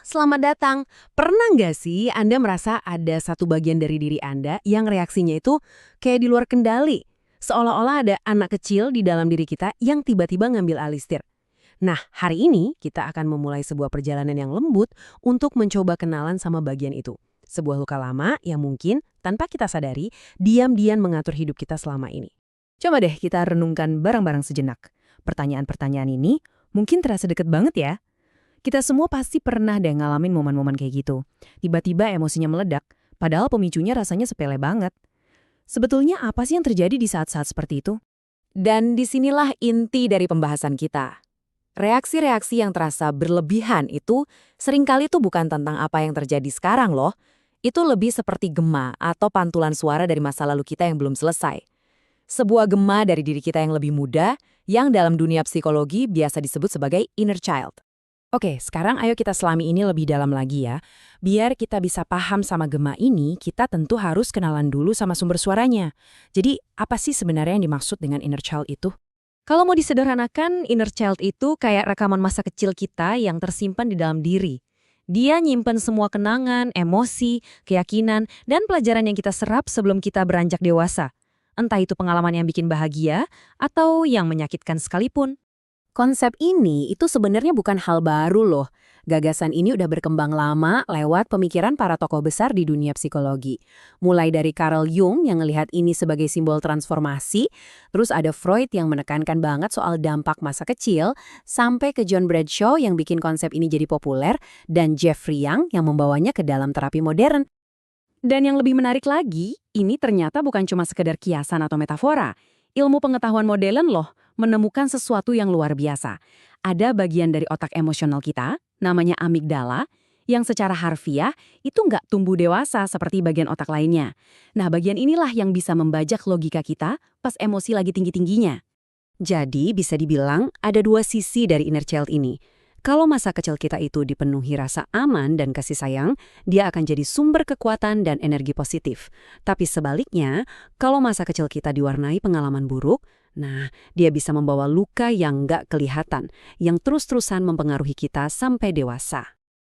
Selamat datang. Pernah nggak sih Anda merasa ada satu bagian dari diri Anda yang reaksinya itu kayak di luar kendali? Seolah-olah ada anak kecil di dalam diri kita yang tiba-tiba ngambil alih setir. Nah, hari ini kita akan memulai sebuah perjalanan yang lembut untuk mencoba kenalan sama bagian itu. Sebuah luka lama yang mungkin tanpa kita sadari, diam-diam mengatur hidup kita selama ini. Coba deh kita renungkan bareng-bareng sejenak. Pertanyaan-pertanyaan ini mungkin terasa deket banget ya. Kita semua pasti pernah deh ngalamin momen-momen kayak gitu. Tiba-tiba emosinya meledak, padahal pemicunya rasanya sepele banget. Sebetulnya apa sih yang terjadi di saat-saat seperti itu? Dan disinilah inti dari pembahasan kita. Reaksi-reaksi yang terasa berlebihan itu seringkali tuh bukan tentang apa yang terjadi sekarang loh. Itu lebih seperti gema atau pantulan suara dari masa lalu kita yang belum selesai. Sebuah gema dari diri kita yang lebih muda, yang dalam dunia psikologi biasa disebut sebagai inner child. Oke, sekarang ayo kita selami ini lebih dalam lagi ya. Biar kita bisa paham sama gema ini, kita tentu harus kenalan dulu sama sumber suaranya. Jadi, apa sih sebenarnya yang dimaksud dengan inner child itu? Kalau mau disederhanakan, inner child itu kayak rekaman masa kecil kita yang tersimpan di dalam diri. Dia nyimpen semua kenangan, emosi, keyakinan, dan pelajaran yang kita serap sebelum kita beranjak dewasa. Entah itu pengalaman yang bikin bahagia atau yang menyakitkan sekalipun. Konsep ini itu sebenarnya bukan hal baru loh. Gagasan ini udah berkembang lama lewat pemikiran para tokoh besar di dunia psikologi. Mulai dari Carl Jung yang melihat ini sebagai simbol transformasi, terus ada Freud yang menekankan banget soal dampak masa kecil, sampai ke John Bradshaw yang bikin konsep ini jadi populer, dan Jeffrey Young yang membawanya ke dalam terapi modern. Dan yang lebih menarik lagi, ini ternyata bukan cuma sekedar kiasan atau metafora. Ilmu pengetahuan modern loh menemukan sesuatu yang luar biasa. Ada bagian dari otak emosional kita, namanya amigdala, yang secara harfiah itu nggak tumbuh dewasa seperti bagian otak lainnya. Nah, bagian inilah yang bisa membajak logika kita pas emosi lagi tinggi-tingginya. Jadi bisa dibilang ada dua sisi dari inner child ini. Kalau masa kecil kita itu dipenuhi rasa aman dan kasih sayang, dia akan jadi sumber kekuatan dan energi positif. Tapi sebaliknya, kalau masa kecil kita diwarnai pengalaman buruk, nah, dia bisa membawa luka yang nggak kelihatan, yang terus-terusan mempengaruhi kita sampai dewasa.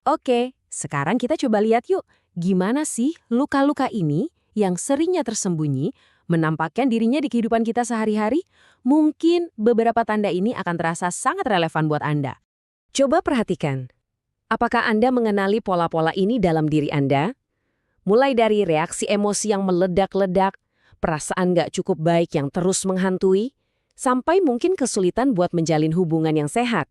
Oke, sekarang kita coba lihat yuk, gimana sih luka-luka ini yang seringnya tersembunyi, menampakkan dirinya di kehidupan kita sehari-hari? Mungkin beberapa tanda ini akan terasa sangat relevan buat Anda. Coba perhatikan, apakah Anda mengenali pola-pola ini dalam diri Anda? Mulai dari reaksi emosi yang meledak-ledak, perasaan gak cukup baik yang terus menghantui, sampai mungkin kesulitan buat menjalin hubungan yang sehat.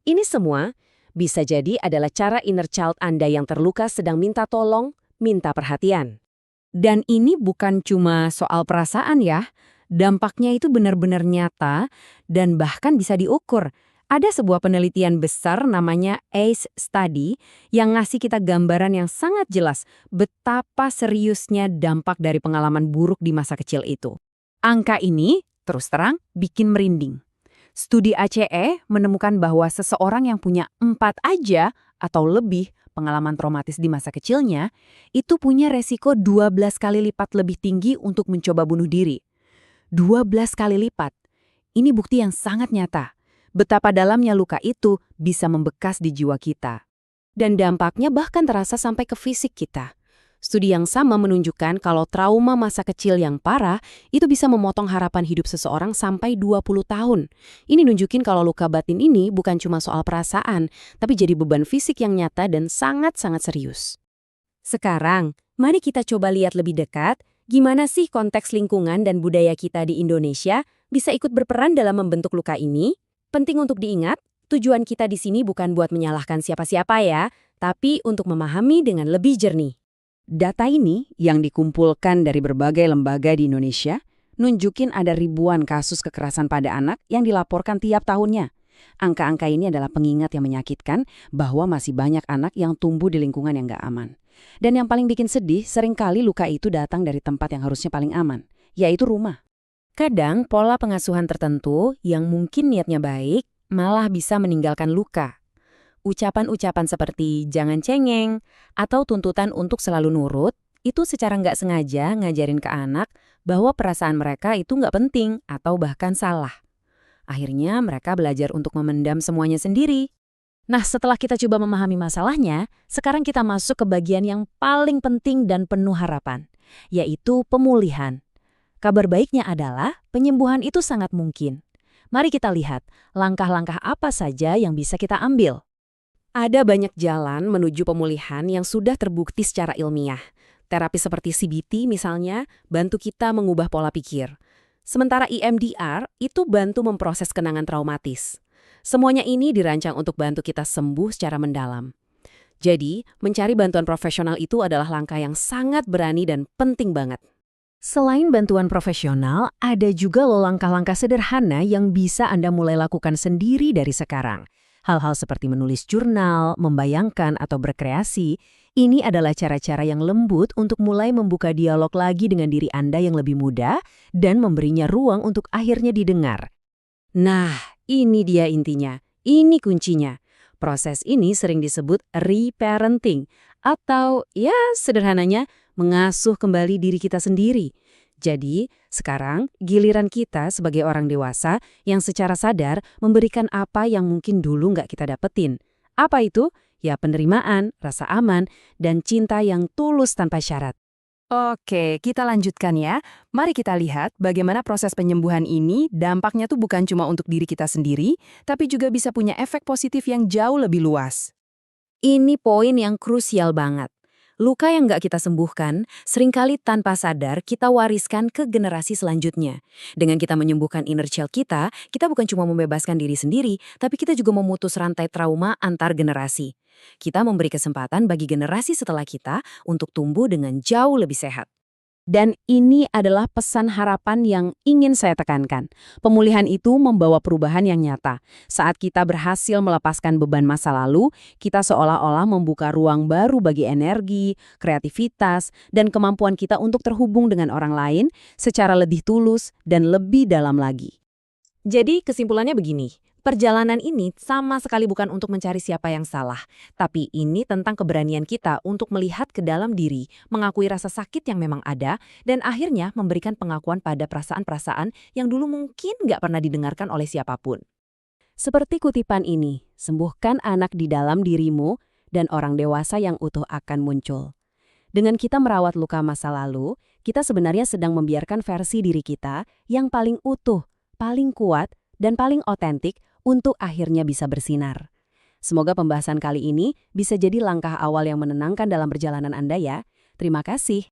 Ini semua bisa jadi adalah cara inner child Anda yang terluka sedang minta tolong, minta perhatian. Dan ini bukan cuma soal perasaan ya, dampaknya itu benar-benar nyata dan bahkan bisa diukur. Ada sebuah penelitian besar namanya ACE Study yang ngasih kita gambaran yang sangat jelas betapa seriusnya dampak dari pengalaman buruk di masa kecil itu. Angka ini, terus terang, bikin merinding. Studi ACE menemukan bahwa seseorang yang punya 4 aja atau lebih pengalaman traumatis di masa kecilnya, itu punya resiko 12 kali lipat lebih tinggi untuk mencoba bunuh diri. 12 kali lipat. Ini bukti yang sangat nyata. Betapa dalamnya luka itu bisa membekas di jiwa kita. Dan dampaknya bahkan terasa sampai ke fisik kita. Studi yang sama menunjukkan kalau trauma masa kecil yang parah itu bisa memotong harapan hidup seseorang sampai 20 tahun. Ini nunjukin kalau luka batin ini bukan cuma soal perasaan, tapi jadi beban fisik yang nyata dan sangat-sangat serius. Sekarang, mari kita coba lihat lebih dekat, gimana sih konteks lingkungan dan budaya kita di Indonesia bisa ikut berperan dalam membentuk luka ini? Penting untuk diingat, tujuan kita di sini bukan buat menyalahkan siapa-siapa ya, tapi untuk memahami dengan lebih jernih. Data ini yang dikumpulkan dari berbagai lembaga di Indonesia, nunjukin ada ribuan kasus kekerasan pada anak yang dilaporkan tiap tahunnya. Angka-angka ini adalah pengingat yang menyakitkan bahwa masih banyak anak yang tumbuh di lingkungan yang gak aman. Dan yang paling bikin sedih, seringkali luka itu datang dari tempat yang harusnya paling aman, yaitu rumah. Kadang pola pengasuhan tertentu yang mungkin niatnya baik malah bisa meninggalkan luka. Ucapan-ucapan seperti jangan cengeng atau tuntutan untuk selalu nurut itu secara nggak sengaja ngajarin ke anak bahwa perasaan mereka itu nggak penting atau bahkan salah. Akhirnya mereka belajar untuk memendam semuanya sendiri. Nah, setelah kita coba memahami masalahnya, sekarang kita masuk ke bagian yang paling penting dan penuh harapan, yaitu pemulihan. Kabar baiknya adalah penyembuhan itu sangat mungkin. Mari kita lihat langkah-langkah apa saja yang bisa kita ambil. Ada banyak jalan menuju pemulihan yang sudah terbukti secara ilmiah. Terapi seperti CBT misalnya bantu kita mengubah pola pikir. Sementara EMDR itu bantu memproses kenangan traumatis. Semuanya ini dirancang untuk bantu kita sembuh secara mendalam. Jadi, mencari bantuan profesional itu adalah langkah yang sangat berani dan penting banget. Selain bantuan profesional, ada juga loh langkah-langkah sederhana yang bisa Anda mulai lakukan sendiri dari sekarang. Hal-hal seperti menulis jurnal, membayangkan, atau berkreasi, ini adalah cara-cara yang lembut untuk mulai membuka dialog lagi dengan diri Anda yang lebih muda dan memberinya ruang untuk akhirnya didengar. Nah, ini dia intinya. Ini kuncinya. Proses ini sering disebut reparenting atau ya sederhananya mengasuh kembali diri kita sendiri. Jadi, sekarang giliran kita sebagai orang dewasa yang secara sadar memberikan apa yang mungkin dulu nggak kita dapetin. Apa itu? Ya penerimaan, rasa aman, dan cinta yang tulus tanpa syarat. Oke, kita lanjutkan ya. Mari kita lihat bagaimana proses penyembuhan ini dampaknya tuh bukan cuma untuk diri kita sendiri, tapi juga bisa punya efek positif yang jauh lebih luas. Ini poin yang krusial banget. Luka yang nggak kita sembuhkan, seringkali tanpa sadar kita wariskan ke generasi selanjutnya. Dengan kita menyembuhkan inner child kita bukan cuma membebaskan diri sendiri, tapi kita juga memutus rantai trauma antar generasi. Kita memberi kesempatan bagi generasi setelah kita untuk tumbuh dengan jauh lebih sehat. Dan ini adalah pesan harapan yang ingin saya tekankan. Pemulihan itu membawa perubahan yang nyata. Saat kita berhasil melepaskan beban masa lalu, kita seolah-olah membuka ruang baru bagi energi, kreativitas, dan kemampuan kita untuk terhubung dengan orang lain secara lebih tulus dan lebih dalam lagi. Jadi kesimpulannya begini. Perjalanan ini sama sekali bukan untuk mencari siapa yang salah, tapi ini tentang keberanian kita untuk melihat ke dalam diri, mengakui rasa sakit yang memang ada, dan akhirnya memberikan pengakuan pada perasaan-perasaan yang dulu mungkin nggak pernah didengarkan oleh siapapun. Seperti kutipan ini, sembuhkan anak di dalam dirimu, dan orang dewasa yang utuh akan muncul. Dengan kita merawat luka masa lalu, kita sebenarnya sedang membiarkan versi diri kita yang paling utuh, paling kuat, dan paling otentik untuk akhirnya bisa bersinar. Semoga pembahasan kali ini bisa jadi langkah awal yang menenangkan dalam perjalanan Anda ya. Terima kasih.